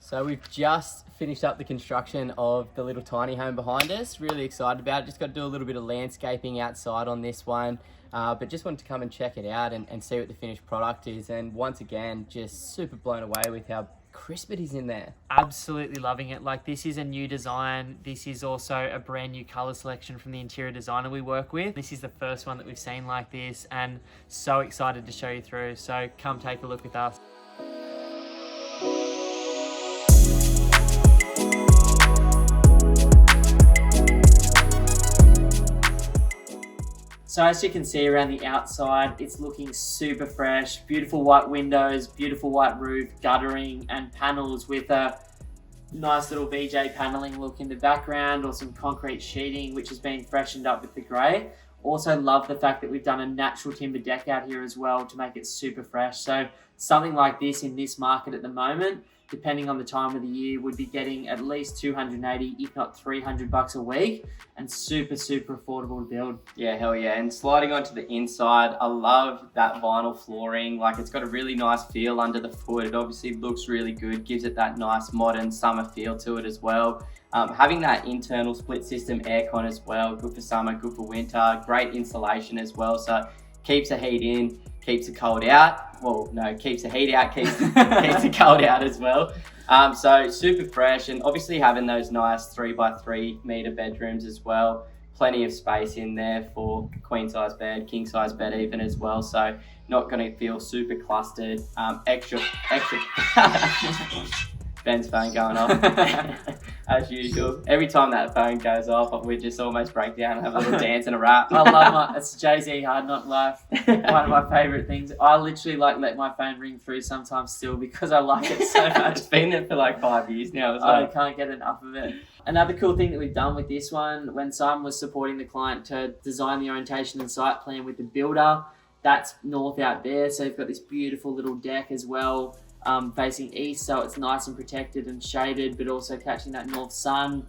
So we've just finished up the construction of the little tiny home behind us. Really excited about it. Just got to do a little bit of landscaping outside on this one. But just wanted to come and check it out and see what the finished product is. And once again, just super blown away with how crisp it is in there. Absolutely loving it. Like, this is a new design. This is also a brand new color selection from the interior designer we work with. This is the first one that we've seen like this, and so excited to show you through. So come take a look with us. So as you can see around the outside, it's looking super fresh. Beautiful white windows, beautiful white roof, guttering and panels with a nice little VJ paneling look in the background, or some concrete sheeting which has been freshened up with the grey. Also love the fact that we've done a natural timber deck out here as well to make it super fresh. So something like this in this market at the moment, depending on the time of the year, would be getting at least 280, if not 300 bucks a week, and super affordable to build. Yeah, hell yeah. And sliding onto the inside, I love that vinyl flooring. Like, it's got a really nice feel under the foot. It obviously looks really good, gives it that nice modern summer feel to it as well. Having that internal split system aircon as well, good for summer, good for winter, great insulation as well. So keeps the heat in, keeps the cold out. Well, no, keeps the heat out, keeps the cold out as well. So super fresh, and obviously having those nice 3x3 meter bedrooms as well. Plenty of space in there for queen size bed, king size bed even as well. So not going to feel super clustered. Extra. Ben's phone going off as usual. Every time that phone goes off, we just almost break down and have a little dance and a rap. I love it's Jay-Z Hard Knock Life. One of my favourite things. I literally let my phone ring through sometimes still because I like it so much. It's been there for like 5 years now as well. I can't get enough of it. Another cool thing that we've done with this one, when Simon was supporting the client to design the orientation and site plan with the builder, that's north out there. So you've got this beautiful little deck as well, facing east, so it's nice and protected and shaded, but also catching that north sun.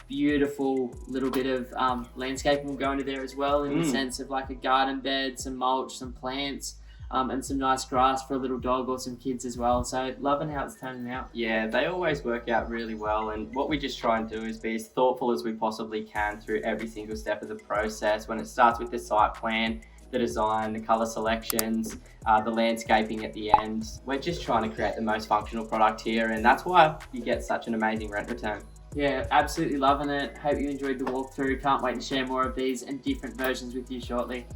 Beautiful little bit of landscaping will go into there as well, in the sense of like a garden bed, some mulch, some plants, and some nice grass for a little dog or some kids as well. So loving how it's turning out. Yeah, they always work out really well, and what we just try and do is be as thoughtful as we possibly can through every single step of the process. When it starts with the site plan, the design, the colour selections, the landscaping at the end. We're just trying to create the most functional product here, and that's why you get such an amazing rent return. Yeah, absolutely loving it. Hope you enjoyed the walkthrough. Can't wait to share more of these and different versions with you shortly.